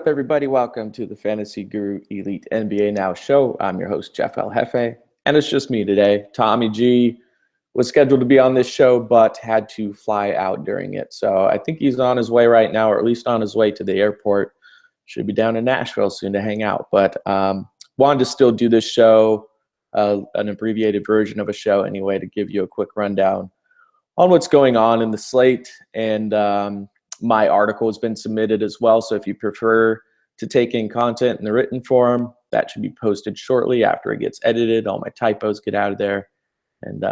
up, everybody? Welcome to the Fantasy Guru Elite NBA Now show. I'm your host, Jeff El Jefe, and it's just me today. Tommy G was scheduled to be on this show, but had to fly out during it. So I think he's on his way right now, or at least on his way to the airport. Should be down in Nashville soon to hang out. But wanted to still do this show, an abbreviated version of a show anyway, to give you a quick rundown on what's going on in the slate. And my article has been submitted as well. So if you prefer to take in content in the written form, that should be posted shortly after it gets edited. All my typos get out of there, and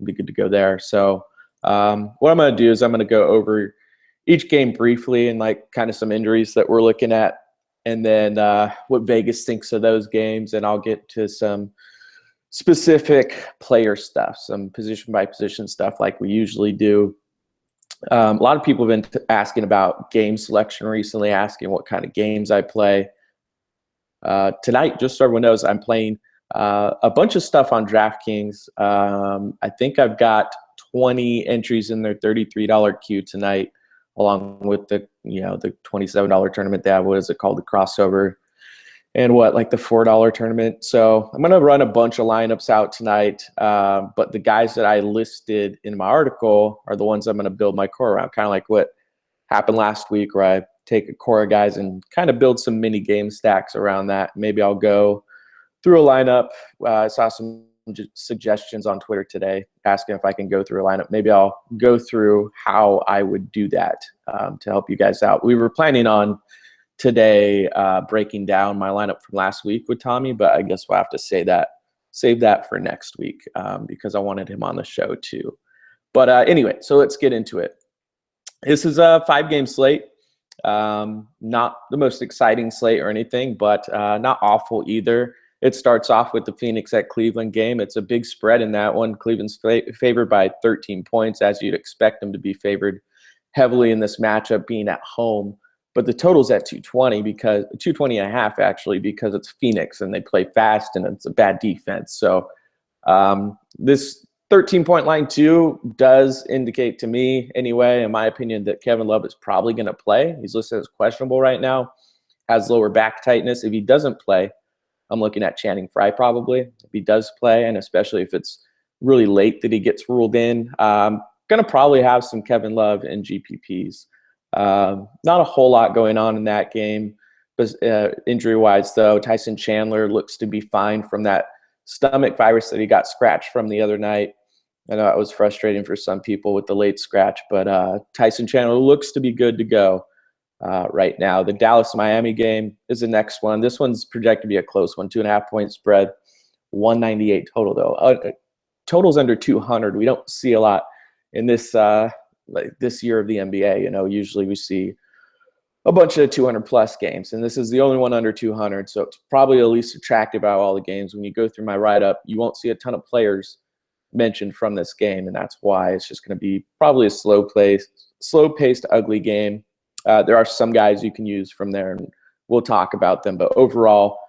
be good to go there. So what I'm going to do is I'm going to go over each game briefly and like kind of some injuries that we're looking at, and then what Vegas thinks of those games, and I'll get to some specific player stuff, some position by position stuff like we usually do. A lot of people have been asking about game selection recently, asking what kind of games I play. Tonight, just so everyone knows, I'm playing a bunch of stuff on DraftKings. I think I've got 20 entries in their $33 queue tonight, along with the the $27 tournament they have. What is it called? The crossover. And like the $4 tournament. So I'm going to run a bunch of lineups out tonight. But the guys that I listed in my article are the ones I'm going to build my core around, kind of like what happened last week, where I take a core of guys and kind of build some mini game stacks around that. Maybe I'll go through a lineup. I saw some suggestions on Twitter today asking if I can go through a lineup. Maybe I'll go through how I would do that to help you guys out. We were planning on today breaking down my lineup from last week with Tommy, but I guess we'll have to save that for next week because I wanted him on the show too. But anyway, so let's get into it. This is a 5-game slate. Not the most exciting slate or anything, but not awful either. It starts off with the Phoenix at Cleveland game. It's a big spread in that one. Cleveland's favored by 13 points, as you'd expect them to be favored heavily in this matchup, being at home. But the total's at 220 because 220 and a half actually, because it's Phoenix and they play fast and it's a bad defense. So this 13-point line too does indicate to me, anyway, in my opinion, that Kevin Love is probably going to play. He's listed as questionable right now, has lower back tightness. If he doesn't play, I'm looking at Channing Frye probably. If he does play, and especially if it's really late that he gets ruled in, I'm going to probably have some Kevin Love in GPPs. Not a whole lot going on in that game, but injury-wise, though, Tyson Chandler looks to be fine from that stomach virus that he got scratched from the other night. I know it was frustrating for some people with the late scratch, but Tyson Chandler looks to be good to go right now. The Dallas-Miami game is the next one. This one's projected to be a close one, 2.5-point spread, 198 total, though. Total's under 200. We don't see a lot in this like this year of the NBA. Usually we see a bunch of 200-plus games, and this is the only one under 200, so it's probably the least attractive out of all the games. When you go through my write-up, you won't see a ton of players mentioned from this game, and that's why it's just going to be probably a slow-paced, ugly game. There are some guys you can use from there, and we'll talk about them, but overall,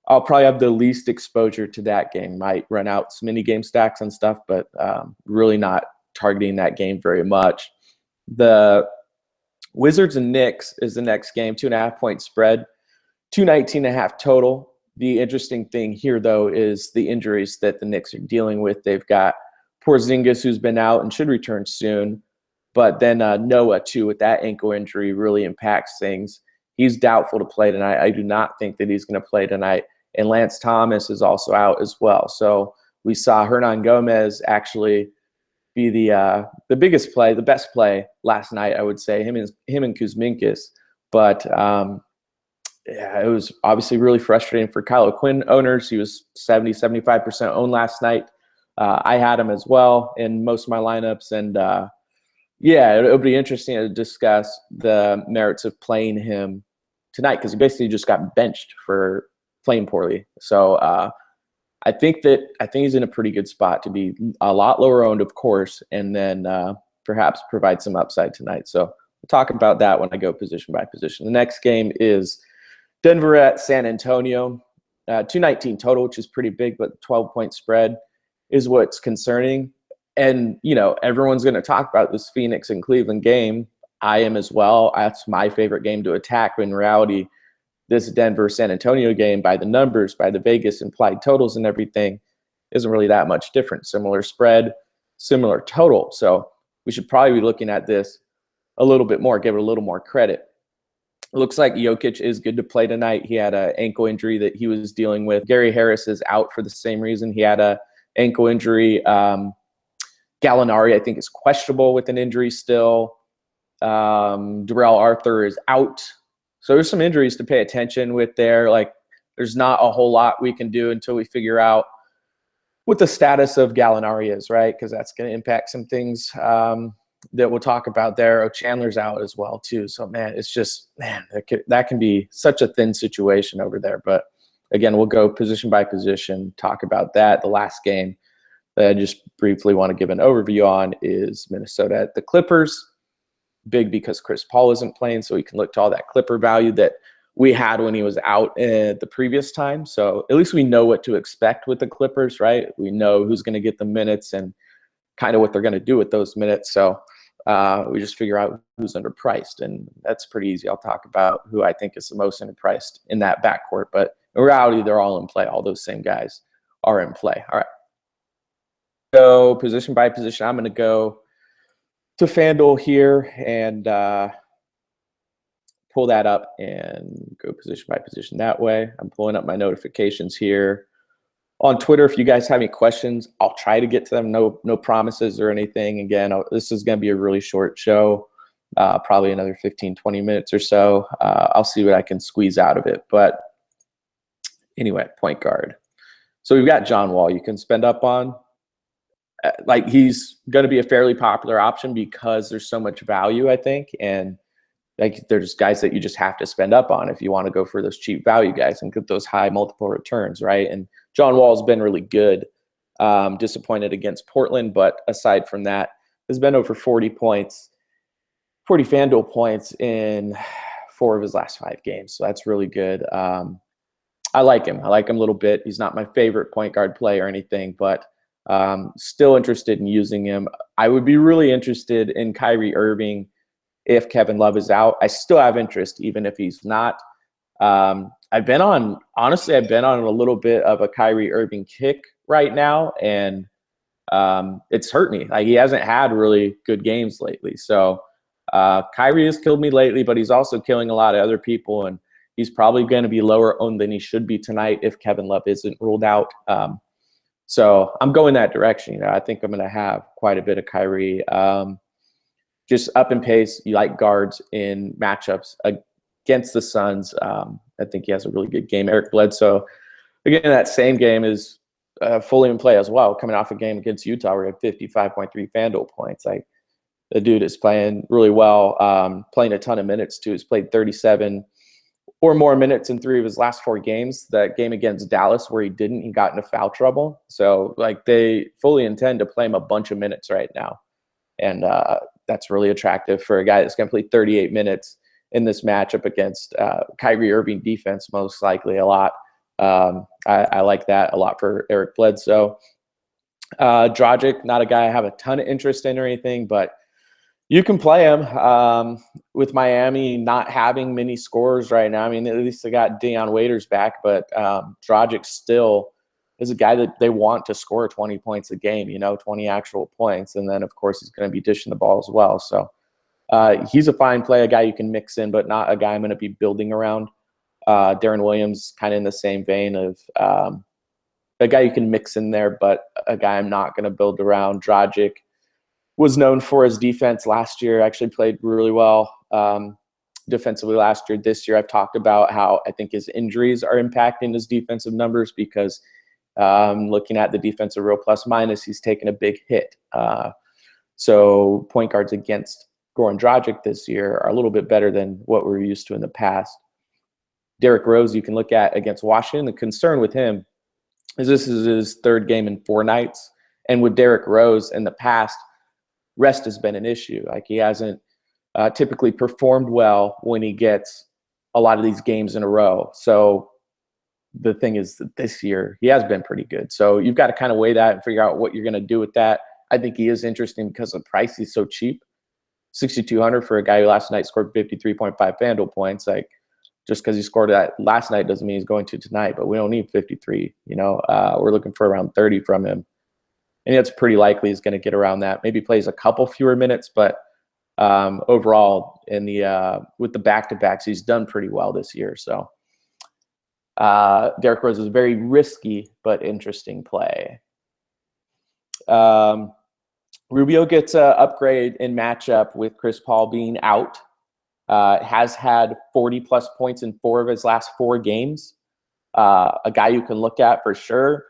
I'll probably have the least exposure to that game. Might run out some mini-game stacks and stuff, but really not targeting that game very much. The Wizards and Knicks is the next game, 2.5-point spread, 219.5 total. The interesting thing here, though, is the injuries that the Knicks are dealing with. They've got Porzingis, who's been out and should return soon, but then Noah, too, with that ankle injury really impacts things. He's doubtful to play tonight. I do not think that he's going to play tonight. And Lance Thomas is also out as well. So we saw Hernan Gomez actually be the biggest play, the best play last night, I would say, him and Kuzminskas. But yeah, it was obviously really frustrating for Kyle Quinn owners. He was 75% owned last night. I had him as well in most of my lineups. And yeah, it'll be interesting to discuss the merits of playing him tonight, because he basically just got benched for playing poorly. So I think he's in a pretty good spot to be a lot lower owned, of course, and then perhaps provide some upside tonight. So we'll talk about that when I go position by position. The next game is Denver at San Antonio. 219 total, which is pretty big, but 12-point spread is what's concerning. And, everyone's going to talk about this Phoenix and Cleveland game. I am as well. That's my favorite game to attack. But in reality, this Denver San Antonio game, by the numbers, by the Vegas implied totals and everything, isn't really that much different. Similar spread, similar total. So we should probably be looking at this a little bit more, give it a little more credit. It looks like Jokic is good to play tonight. He had an ankle injury that he was dealing with. Gary Harris is out for the same reason. He had an ankle injury. Gallinari, I think, is questionable with an injury still. Darrell Arthur is out. So there's some injuries to pay attention with there. Like, there's not a whole lot we can do until we figure out what the status of Gallinari is, right? Because that's going to impact some things that we'll talk about there. Oh, Chandler's out as well, too. So, man, it's just, that can be such a thin situation over there. But, again, we'll go position by position, talk about that. The last game that I just briefly want to give an overview on is Minnesota at the Clippers. Big because Chris Paul isn't playing, so we can look to all that Clipper value that we had when he was out the previous time. So at least we know what to expect with the Clippers, right? We know who's going to get the minutes and kind of what they're going to do with those minutes. So we just figure out who's underpriced, and that's pretty easy. I'll talk about who I think is the most underpriced in that backcourt, but in reality, they're all in play. All those same guys are in play. All right. So position by position, I'm going to go to FanDuel here and pull that up and go position by position that way. I'm pulling up my notifications here. On Twitter, if you guys have any questions, I'll try to get to them. No promises or anything. Again, this is going to be a really short show, probably another 15, 20 minutes or so. I'll see what I can squeeze out of it. But anyway, point guard. So we've got John Wall you can spend up on. Like, he's going to be a fairly popular option because there's so much value, I think. And like, there's guys that you just have to spend up on if you want to go for those cheap value guys and get those high multiple returns, right? And John Wall's been really good. Disappointed against Portland, but aside from that, has been over 40 points, 40 FanDuel points in 4 of his last 5 games. So that's really good. I like him. I like him a little bit. He's not my favorite point guard play or anything, but still interested in using him. I would be really interested in Kyrie Irving if Kevin Love is out. I still have interest even if he's not. I've been on a little bit of a Kyrie Irving kick right now, and it's hurt me. Like, he hasn't had really good games lately. So Kyrie has killed me lately, but he's also killing a lot of other people, and he's probably going to be lower owned than he should be tonight if Kevin Love isn't ruled out. So I'm going that direction. I think I'm going to have quite a bit of Kyrie. Just up in pace. You like guards in matchups against the Suns. I think he has a really good game. Eric Bledsoe, again, that same game is fully in play as well, coming off a game against Utah where he had 55.3 FanDuel points. Like, the dude is playing really well, playing a ton of minutes too. He's played 37 or more minutes in 3 of his last 4 games. That game against Dallas where he didn't, he got into foul trouble. So, like, they fully intend to play him a bunch of minutes right now. And that's really attractive for a guy that's going to play 38 minutes in this matchup against Kyrie Irving defense, most likely a lot. I like that a lot for Eric Bledsoe. Dragic, not a guy I have a ton of interest in or anything, but you can play him with Miami not having many scorers right now. I mean, at least they got Deion Waiters back, but Dragic still is a guy that they want to score 20 points a game, 20 actual points. And then, of course, he's going to be dishing the ball as well. So he's a fine play, a guy you can mix in, but not a guy I'm going to be building around. Darren Williams, kind of in the same vein of a guy you can mix in there, but a guy I'm not going to build around. Dragic was known for his defense last year, actually played really well defensively last year. This year I've talked about how I think his injuries are impacting his defensive numbers because looking at the defensive real plus minus, he's taken a big hit. So point guards against Goran Dragic this year are a little bit better than what we're used to in the past. Derrick Rose, you can look at against Washington. The concern with him is this is his 3rd game in 4 nights. And with Derrick Rose in the past, rest has been an issue. Like, he hasn't typically performed well when he gets a lot of these games in a row. So the thing is that this year he has been pretty good. So you've got to kind of weigh that and figure out what you're going to do with that. I think he is interesting because the price is so cheap. $6,200 for a guy who last night scored 53.5 FanDuel points. Like, just because he scored that last night doesn't mean he's going to tonight, but we don't need 53. We're looking for around 30 from him. And it's pretty likely he's going to get around that. Maybe plays a couple fewer minutes, but overall with the back-to-backs, he's done pretty well this year. So Derrick Rose is a very risky but interesting play. Rubio gets an upgrade in matchup with Chris Paul being out. Has had 40-plus points in 4 of his last 4 games. A guy you can look at for sure.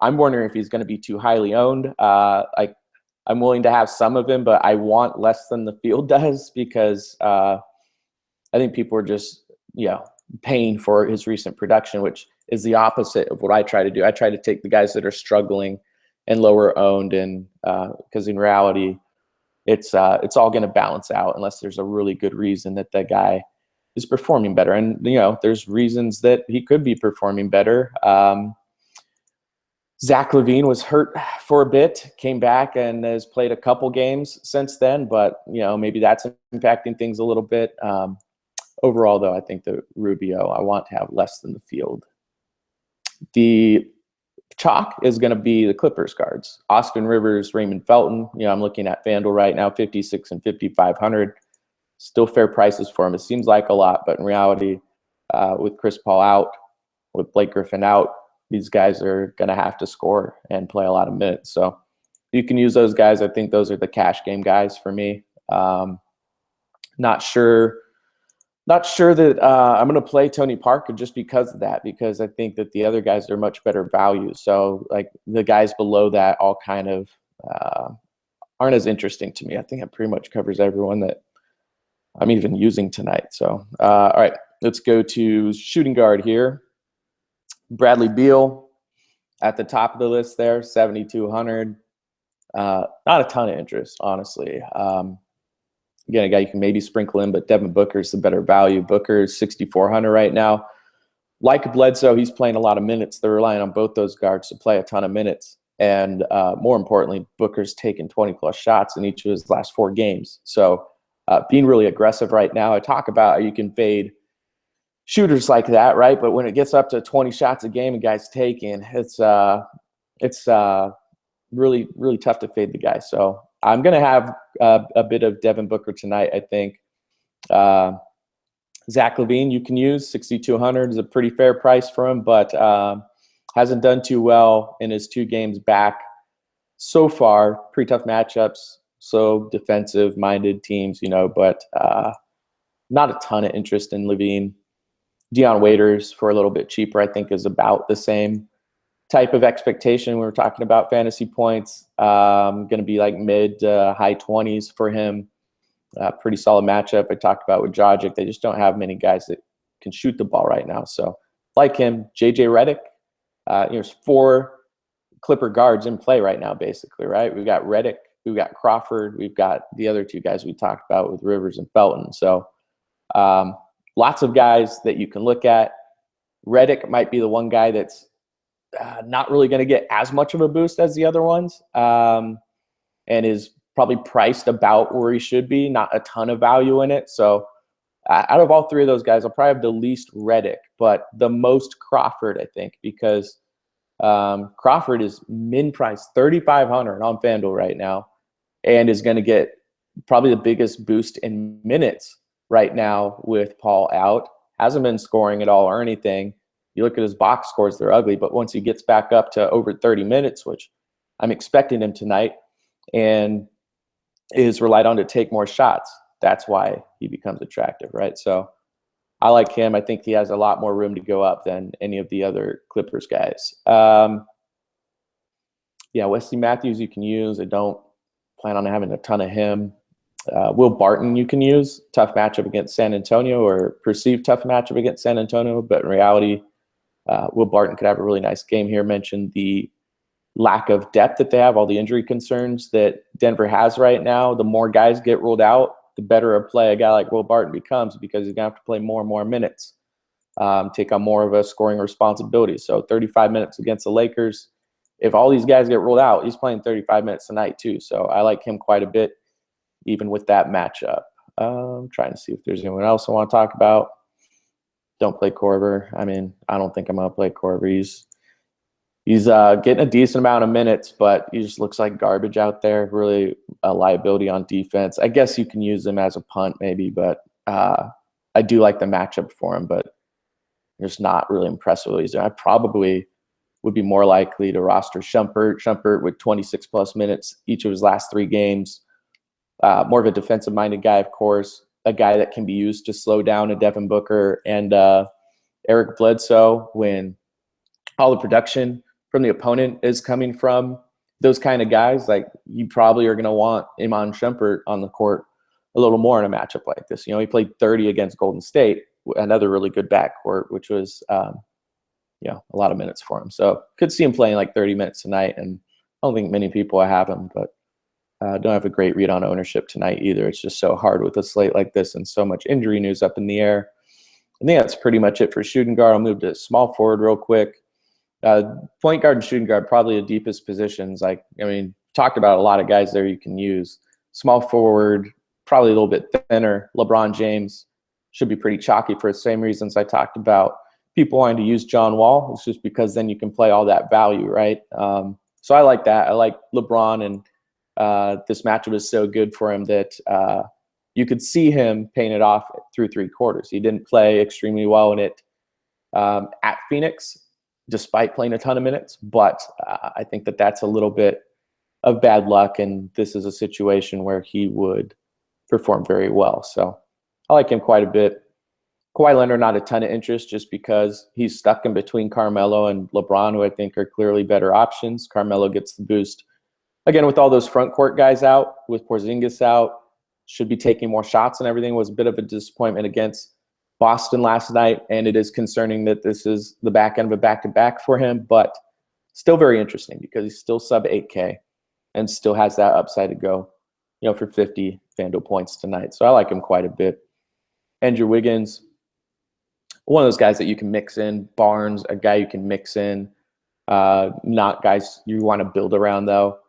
I'm wondering if he's going to be too highly owned. I'm willing to have some of him, but I want less than the field does because I think people are just paying for his recent production, which is the opposite of what I try to do. I try to take the guys that are struggling and lower owned, and because in reality, it's all going to balance out unless there's a really good reason that that guy is performing better. And there's reasons that he could be performing better. Zach LaVine was hurt for a bit, came back and has played a couple games since then, but maybe that's impacting things a little bit. Overall, though, I think the Rubio, I want to have less than the field. The chalk is going to be the Clippers guards. Austin Rivers, Raymond Felton. I'm looking at FanDuel right now, 56 and 5,500. Still fair prices for him. It seems like a lot, but in reality, with Chris Paul out, with Blake Griffin out, these guys are going to have to score and play a lot of minutes. So you can use those guys. I think those are the cash game guys for me. Not sure that I'm going to play Tony Parker just because of that, because I think that the other guys are much better value. So like the guys below that all kind of aren't as interesting to me. I think it pretty much covers everyone that I'm even using tonight. So, all right, let's go to shooting guard here. Bradley Beal at the top of the list there, 7,200. Not a ton of interest, honestly. Again, a guy you can maybe sprinkle in, but Devin Booker's the better value. Booker's 6,400 right now. Like Bledsoe, he's playing a lot of minutes. They're relying on both those guards to play a ton of minutes. And more importantly, Booker's taken 20-plus shots in each of his last 4 games. So being really aggressive right now. I talk about you can fade shooters like that, right? But when it gets up to 20 shots a game and guys taking, it's really, really tough to fade the guy. So I'm going to have a bit of Devin Booker tonight, I think. Zach LaVine you can use. 6,200 is a pretty fair price for him, but hasn't done too well in his 2 games back so far. Pretty tough matchups, so defensive-minded teams, but not a ton of interest in LaVine. Dion Waiters for a little bit cheaper, I think, is about the same type of expectation. We were talking about fantasy points. Going to be like mid to high 20s for him. Pretty solid matchup. I talked about with Dragic. They just don't have many guys that can shoot the ball right now. So like him, JJ Redick. There's 4 Clipper guards in play right now, basically, right? We've got Redick, we've got Crawford, we've got the other 2 guys we talked about with Rivers and Felton. So lots of guys that you can look at. Redick might be the one guy that's not really going to get as much of a boost as the other ones, and is probably priced about where he should be, not a ton of value in it. So out of all 3 of those guys, I'll probably have the least Redick, but the most Crawford, I think, because Crawford is min price 3,500 on FanDuel right now and is going to get probably the biggest boost in minutes right now with Paul out. Hasn't been scoring at all or anything. You look at his box scores, they're ugly, but once he gets back up to over 30 minutes, which I'm expecting him tonight, and is relied on to take more shots, that's why he becomes attractive, right? So I like him. I think he has a lot more room to go up than any of the other Clippers guys. Wesley Matthews you can use. I don't plan on having a ton of him. Will Barton you can use. Tough matchup against San Antonio, or perceived tough matchup against San Antonio, but in reality, Will Barton could have a really nice game here. Mentioned the lack of depth that they have, all the injury concerns that Denver has right now. The more guys get ruled out, the better a play a guy like Will Barton becomes, because he's going to have to play more and more minutes, take on more of a scoring responsibility. So 35 minutes against the Lakers. If all these guys get ruled out, he's playing 35 minutes tonight too. So I like him quite a bit, even with that matchup. I'm trying to see if there's anyone else I want to talk about. don't play Korver. I mean, I don't think I'm going to play Korver. He's getting a decent amount of minutes, but he just looks like garbage out there. Really a liability on defense. I guess you can use him as a punt maybe, but I do like the matchup for him, but just not really impressed with either. I probably would be more likely to roster Shumpert. Shumpert with 26-plus minutes each of his last 3 games. More of a defensive-minded guy, of course, a guy that can be used to slow down a Devin Booker and Eric Bledsoe when all the production from the opponent is coming from those kind of guys. Like, you probably are going to want Iman Shumpert on the court a little more in a matchup like this. He played 30 against Golden State, another really good backcourt, which was a lot of minutes for him. So could see him playing like 30 minutes tonight, and I don't think many people have him, but don't have a great read on ownership tonight either. It's just so hard with a slate like this and so much injury news up in the air. I think that's pretty much it for shooting guard. I'll move to small forward real quick. Point guard and shooting guard, probably the deepest positions. Talked about a lot of guys there you can use. Small forward, probably a little bit thinner. LeBron James should be pretty chalky for the same reasons I talked about people wanting to use John Wall. It's just because then you can play all that value, right? So I like that. I like LeBron, and this matchup is so good for him that you could see him paying it off through 3 quarters. He didn't play extremely well in it at Phoenix, despite playing a ton of minutes. But I think that that's a little bit of bad luck, and this is a situation where he would perform very well. So I like him quite a bit. Kawhi Leonard, not a ton of interest just because he's stuck in between Carmelo and LeBron, who I think are clearly better options. Carmelo gets the boost. Again, with all those front court guys out, with Porzingis out, should be taking more shots and everything. Was a bit of a disappointment against Boston last night, and it is concerning that this is the back end of a back-to-back for him, but still very interesting because he's still sub 8K and still has that upside to go, for 50 FanDuel points tonight. So I like him quite a bit. Andrew Wiggins, one of those guys that you can mix in. Barnes, a guy you can mix in. Not guys you want to build around, though.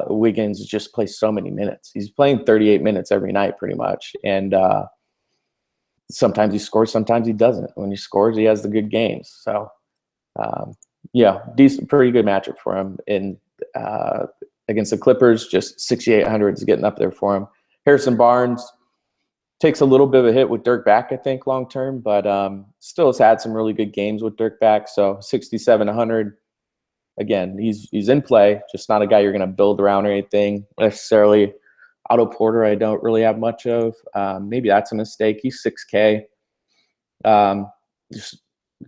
Wiggins just plays so many minutes. He's playing 38 minutes every night pretty much. And sometimes he scores, sometimes he doesn't. When he scores, he has the good games. So, decent, pretty good matchup for him. And against the Clippers, just 6,800 is getting up there for him. Harrison Barnes takes a little bit of a hit with Dirk back, I think, long term, but still has had some really good games with Dirk back. So 6,700. Again, he's in play, just not a guy you're going to build around or anything necessarily. Otto Porter, I don't really have much of. Maybe that's a mistake. He's 6K. Just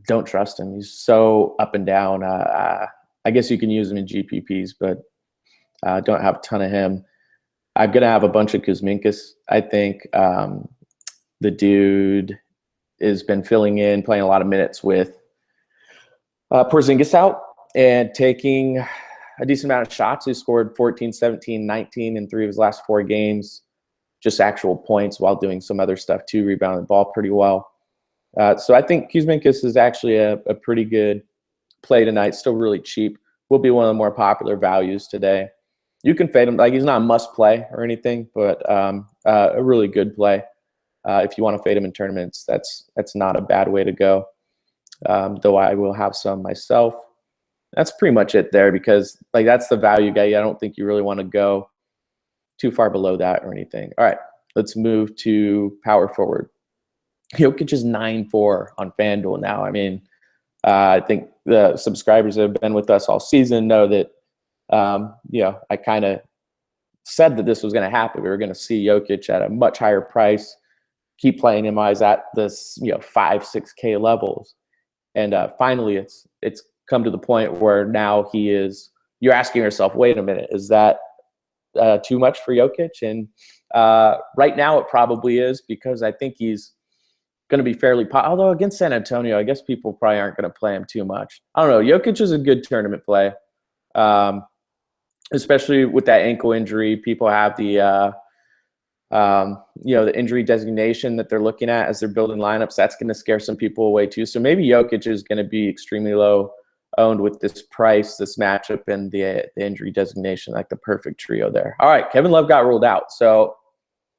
don't trust him. He's so up and down. I guess you can use him in GPPs, but don't have a ton of him. I'm going to have a bunch of Kuzminkas. I think the dude has been filling in, playing a lot of minutes with Porzingis out and taking a decent amount of shots. He scored 14, 17, 19 in 3 of his last 4 games, just actual points while doing some other stuff too, rebounding the ball pretty well. So I think Kuzminkas is actually a pretty good play tonight, still really cheap. Will be one of the more popular values today. You can fade him. Like, he's not a must play or anything, but a really good play. If you want to fade him in tournaments, that's not a bad way to go. Though I will have some myself. That's pretty much it there because that's the value guy. I don't think you really want to go too far below that or anything. All right, let's move to power forward. Jokic is 9-4 on FanDuel now. I think the subscribers that have been with us all season know that I kind of said that this was going to happen. We were going to see Jokic at a much higher price, keep playing him as at this 5-6K levels, and finally it's come to the point where now you're asking yourself, wait a minute, is that too much for Jokic? And right now it probably is, because I think he's going to be fairly although against San Antonio, I guess people probably aren't going to play him too much. I don't know. Jokic is a good tournament play. Especially with that ankle injury. People have the injury designation that they're looking at as they're building lineups. That's going to scare some people away too. So maybe Jokic is going to be extremely low owned with this price, this matchup, and the injury designation, like the perfect trio there. All right, Kevin Love got ruled out. So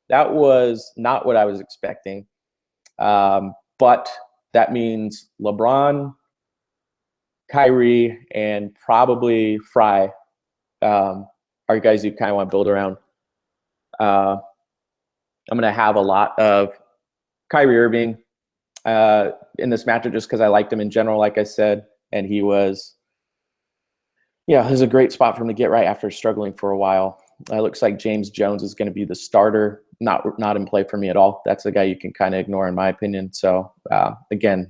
that was not what I was expecting. But that means LeBron, Kyrie, and probably Fry are guys you kind of want to build around. I'm going to have a lot of Kyrie Irving in this matchup just because I liked him in general, like I said, and he was, it was a great spot for him to get right after struggling for a while. It looks like James Jones is going to be the starter, not in play for me at all. That's the guy you can kind of ignore, in my opinion. So, again,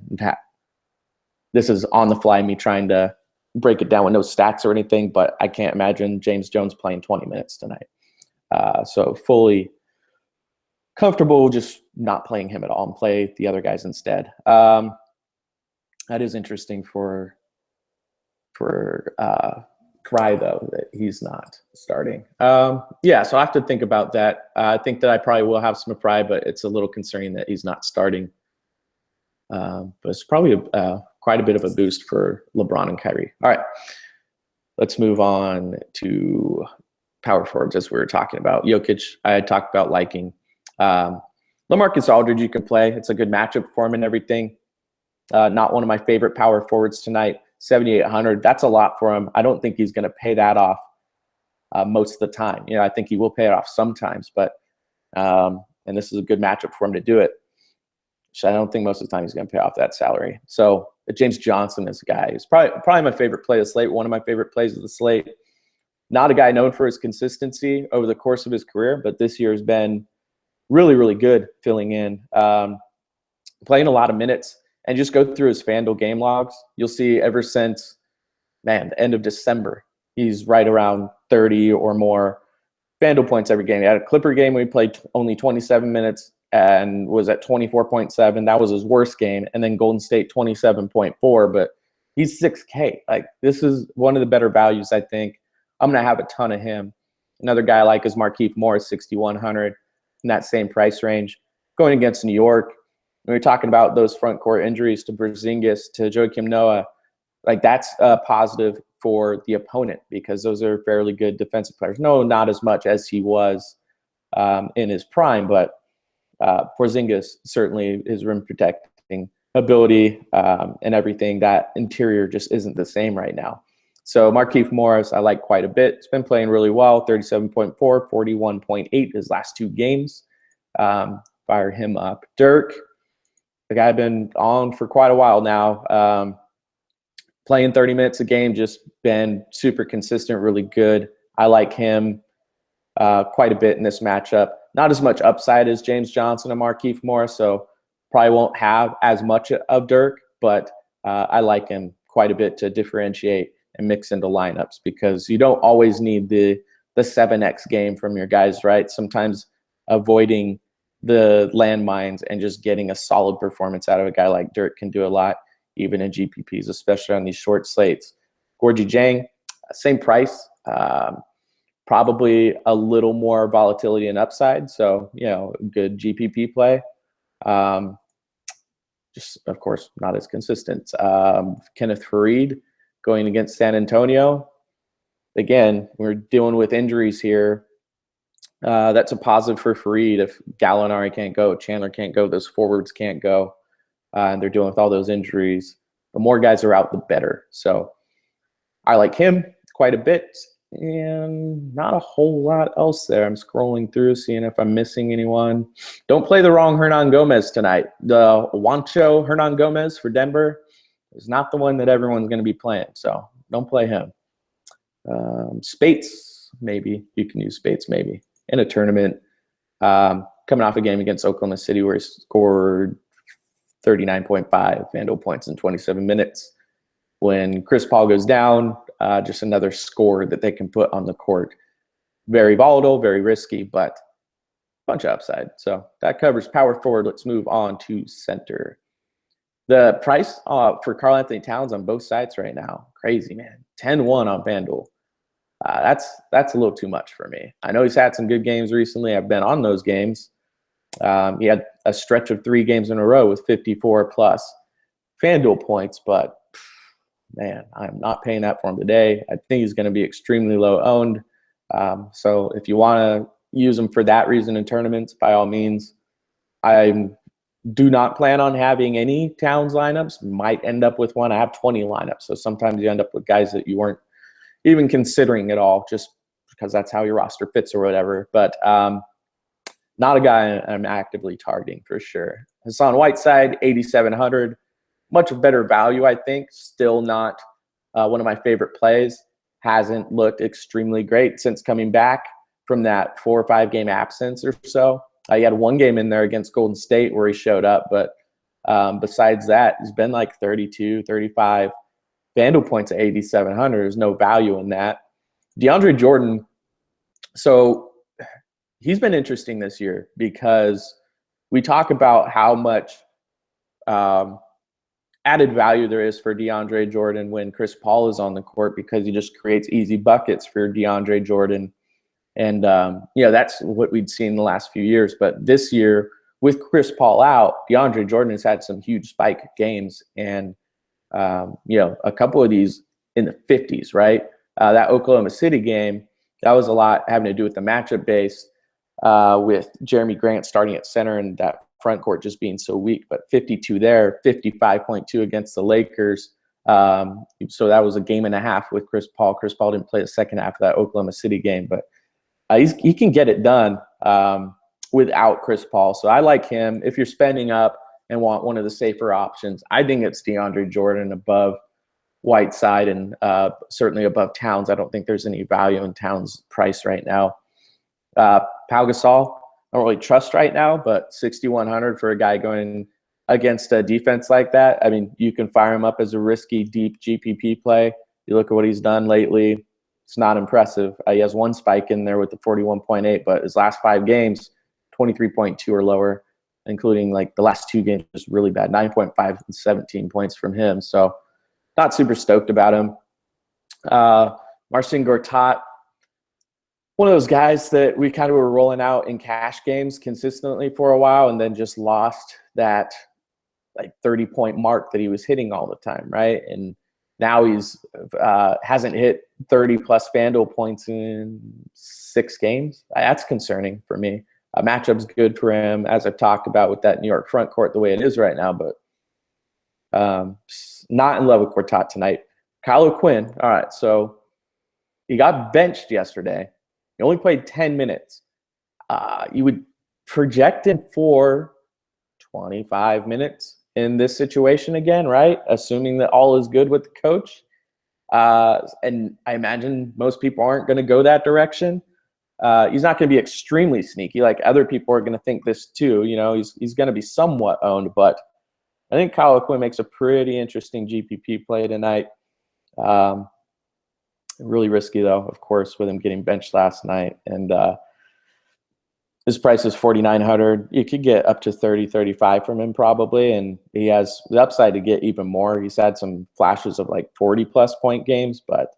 this is on the fly, me trying to break it down with no stats or anything, but I can't imagine James Jones playing 20 minutes tonight. So fully comfortable just not playing him at all and play the other guys instead. That is interesting for Fry, though, that he's not starting. So I have to think about that. I think that I probably will have some Fry, but it's a little concerning that he's not starting. But it's probably quite a bit of a boost for LeBron and Kyrie. All right, let's move on to power forwards, as we were talking about. Jokic, I had talked about liking. LaMarcus Aldridge, you can play. It's a good matchup for him and everything. Not one of my favorite power forwards tonight. 7,800. That's a lot for him. I don't think he's going to pay that off most of the time. I think he will pay it off sometimes, but and this is a good matchup for him to do it. So I don't think most of the time he's going to pay off that salary. So James Johnson is a guy. He's probably my favorite play of the slate. One of my favorite plays of the slate. Not a guy known for his consistency over the course of his career, but this year has been really, really good filling in, playing a lot of minutes. And just go through his FanDuel game logs. You'll see ever since, the end of December, he's right around 30 or more FanDuel points every game. He had a Clipper game where he played only 27 minutes and was at 24.7. That was his worst game. And then Golden State 27.4. But he's 6K. Like, this is one of the better values, I think. I'm going to have a ton of him. Another guy I like is Markieff Morris, 6,100 in that same price range. Going against New York. When we're talking about those front court injuries to Porzingis, to Joakim Noah, like that's a positive for the opponent because those are fairly good defensive players. No, not as much as he was in his prime, but Porzingis certainly his rim protecting ability and everything. That interior just isn't the same right now. So Markieff Morris, I like quite a bit. He's been playing really well, 37.4, 41.8 his last two games. Fire him up. Dirk. The guy I've been on for quite a while now, playing 30 minutes a game, just been super consistent, really good. I like him quite a bit in this matchup. Not as much upside as James Johnson and Markieff Morris, so probably won't have as much of Dirk, but I like him quite a bit to differentiate and mix into lineups because you don't always need the 7X game from your guys, right? Sometimes avoiding the landmines and just getting a solid performance out of a guy like Dirk can do a lot, even in GPPs, especially on these short slates. Gorgui Dieng, same price, probably a little more volatility and upside. So, good GPP play. Just, of course, not as consistent. Kenneth Faried going against San Antonio. Again, we're dealing with injuries here. That's a positive for Faried if Gallinari can't go, Chandler can't go, those forwards can't go, and they're dealing with all those injuries. The more guys are out, the better. So I like him quite a bit, and not a whole lot else there. I'm scrolling through, seeing if I'm missing anyone. Don't play the wrong Hernan Gomez tonight. The Juancho Hernan Gomez for Denver is not the one that everyone's going to be playing, so don't play him. Spates, maybe. You can use Spates, maybe. In a tournament, coming off a game against Oklahoma City where he scored 39.5 FanDuel points in 27 minutes. When Chris Paul goes down, just another score that they can put on the court. Very volatile, very risky, but a bunch of upside. So that covers power forward. Let's move on to center. The price for Karl Anthony Towns on both sides right now, crazy, man. 10-1 on FanDuel. That's a little too much for me. I know he's had some good games recently. I've been on those games. He had a stretch of 3 games in a row with 54 plus FanDuel points, but man, I'm not paying that for him today. I think he's going to be extremely low owned. So if you want to use him for that reason in tournaments, by all means, I'm do not plan on having any Towns lineups. Might end up with one. I have 20 lineups, so sometimes you end up with guys that you weren't even considering at all, just because that's how your roster fits or whatever. But not a guy I'm actively targeting for sure. Hassan Whiteside, 8,700, much better value, I think. Still not one of my favorite plays. Hasn't looked extremely great since coming back from that 4 or 5 game absence or so. He had one game in there against Golden State where he showed up, but besides that, he's been like 32, 35 FanDuel points at 8,700. There's no value in that. DeAndre Jordan, so he's been interesting this year because we talk about how much added value there is for DeAndre Jordan when Chris Paul is on the court, because he just creates easy buckets for DeAndre Jordan. And, that's what we'd seen in the last few years. But this year, with Chris Paul out, DeAndre Jordan has had some huge spike games. And, a couple of these in the 50s, right? That Oklahoma City game, that was a lot having to do with the matchup base with Jeremy Grant starting at center and that front court just being so weak. But 52 there, 55.2 against the Lakers. So that was a game and a half with Chris Paul. Chris Paul didn't play the second half of that Oklahoma City game, but he can get it done without Chris Paul. So I like him. If you're spending up and want one of the safer options, I think it's DeAndre Jordan above Whiteside and certainly above Towns. I don't think there's any value in Towns' price right now. Pau Gasol, I don't really trust right now, but 6,100 for a guy going against a defense like that. I mean, you can fire him up as a risky, deep GPP play. You look at what he's done lately. It's not impressive. He has one spike in there with the 41.8, but his last 5 games, 23.2 or lower, including like the last 2 games, was really bad. 9.5 and 17 points from him. So not super stoked about him. Marcin Gortat, one of those guys that we kind of were rolling out in cash games consistently for a while and then just lost that like 30-point mark that he was hitting all the time, right? And now he's hasn't hit 30-plus FanDuel points in 6 games. That's concerning for me. Matchup's good for him, as I've talked about with that New York front court the way it is right now, but not in love with Gortat tonight. Kyle O'Quinn, all right, so he got benched yesterday. He only played 10 minutes. You would project him for 25 minutes in this situation again, right? Assuming that all is good with the coach. And I imagine most people aren't going to go that direction. He's not going to be extremely sneaky. Like other people are going to think this too. He's going to be somewhat owned, but I think Kyle O'Quinn makes a pretty interesting GPP play tonight. Really risky though, of course, with him getting benched last night. And his price is 4,900. You could get up to 30, 35 from him probably, and he has the upside to get even more. He's had some flashes of like 40-plus point games, but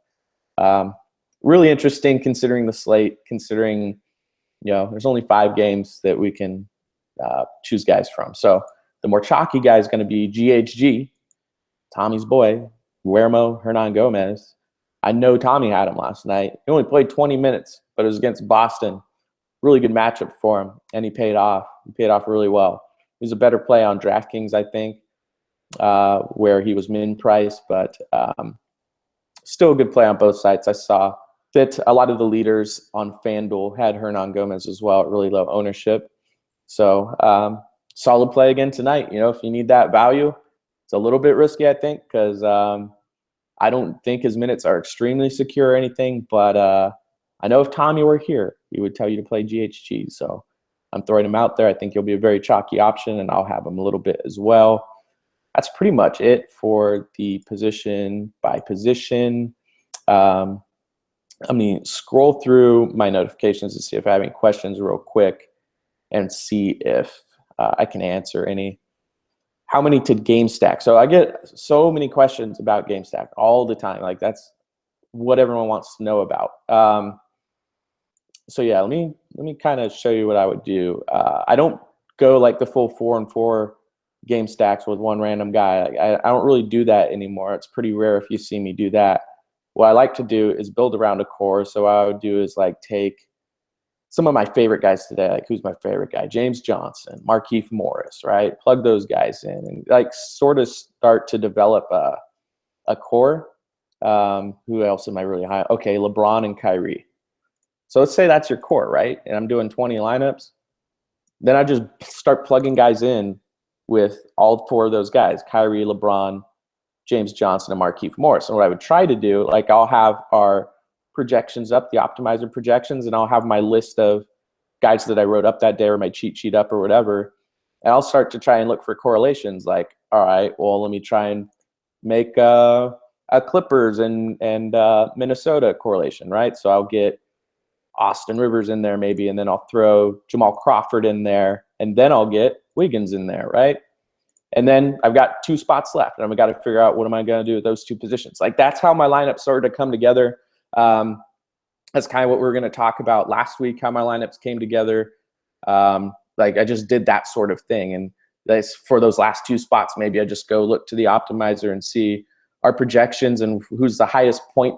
really interesting considering the slate, considering, there's only 5 games that we can choose guys from. So the more chalky guy is going to be GHG, Tommy's boy, Guillermo Hernangomez. I know Tommy had him last night. He only played 20 minutes, but it was against Boston. Really good matchup for him, and he paid off. He paid off really well. He was a better play on DraftKings, I think, where he was min price, but still a good play on both sites. I saw that a lot of the leaders on FanDuel had Hernangomez as well at really low ownership. So solid play again tonight. If you need that value, it's a little bit risky, I think, because I don't think his minutes are extremely secure or anything, but I know if Tommy were here, he would tell you to play GHG. So I'm throwing him out there. I think he'll be a very chalky option, and I'll have him a little bit as well. That's pretty much it for the position by position. I'm going to scroll through my notifications to see if I have any questions real quick and see if I can answer any. How many to GameStack? So I get so many questions about GameStack all the time. Like that's what everyone wants to know about. So yeah, let me kind of show you what I would do. I don't go like the full 4-and-4 game stacks with one random guy. I don't really do that anymore. It's pretty rare if you see me do that. What I like to do is build around a core. So what I would do is like take some of my favorite guys today, like who's my favorite guy? James Johnson, Markieff Morris, right? Plug those guys in and like sort of start to develop a core. Who else am I really high? Okay, LeBron and Kyrie. So let's say that's your core, right? And I'm doing 20 lineups. Then I just start plugging guys in with all 4 of those guys, Kyrie, LeBron, James Johnson, and Markieff Morris. And what I would try to do, like I'll have our projections up, the optimizer projections, and I'll have my list of guys that I wrote up that day or my cheat sheet up or whatever. And I'll start to try and look for correlations like, all right, well, let me try and make a Clippers and Minnesota correlation, right? So I'll get Austin Rivers in there maybe, and then I'll throw Jamal Crawford in there, and then I'll get Wiggins in there, right? And then I've got 2 spots left, and I've got to figure out what am I going to do with those 2 positions. Like that's how my lineup started to come together. That's kind of what we were going to talk about last week, how my lineups came together. Like I just did that sort of thing. And that's for those last 2 spots, maybe I just go look to the optimizer and see our projections and who's the highest point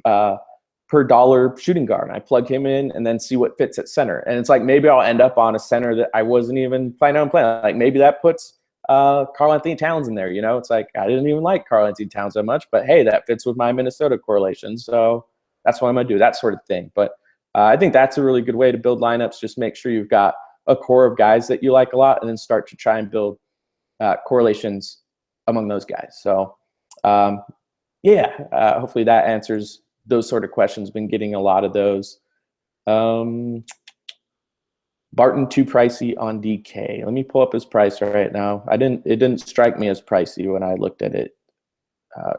per dollar shooting guard. And I plug him in and then see what fits at center. And it's like maybe I'll end up on a center that I wasn't even planning on playing. Like maybe that puts Karl-Anthony Towns in there. You know, it's like I didn't even like Karl-Anthony Towns that much, but hey, that fits with my Minnesota correlation. So that's what I'm going to do, that sort of thing. But I think that's a really good way to build lineups. Just make sure you've got a core of guys that you like a lot and then start to try and build correlations among those guys. So hopefully that answers those sort of questions. Been getting a lot of those. Barton too pricey on DK. Let me pull up his price right now. It didn't strike me as pricey when I looked at it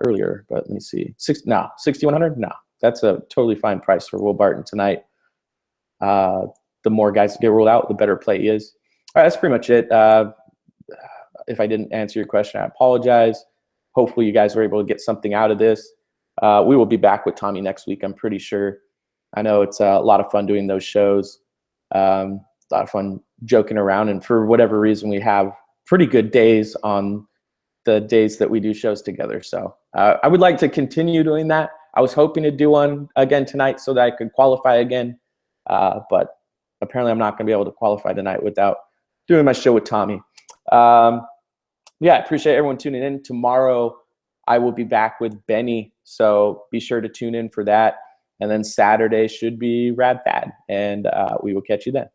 earlier, but let me see. 6,100? No, that's a totally fine price for Will Barton tonight. The more guys get ruled out, the better play he is. All right, that's pretty much it. If I didn't answer your question, I apologize. Hopefully you guys were able to get something out of this. We will be back with Tommy next week, I'm pretty sure. I know it's a lot of fun doing those shows. A lot of fun joking around, and for whatever reason, we have pretty good days on the days that we do shows together. So I would like to continue doing that. I was hoping to do one again tonight so that I could qualify again, but apparently I'm not going to be able to qualify tonight without doing my show with Tommy. I appreciate everyone tuning in. Tomorrow I will be back with Benny, so be sure to tune in for that. And then Saturday should be Rad Thad, and we will catch you then.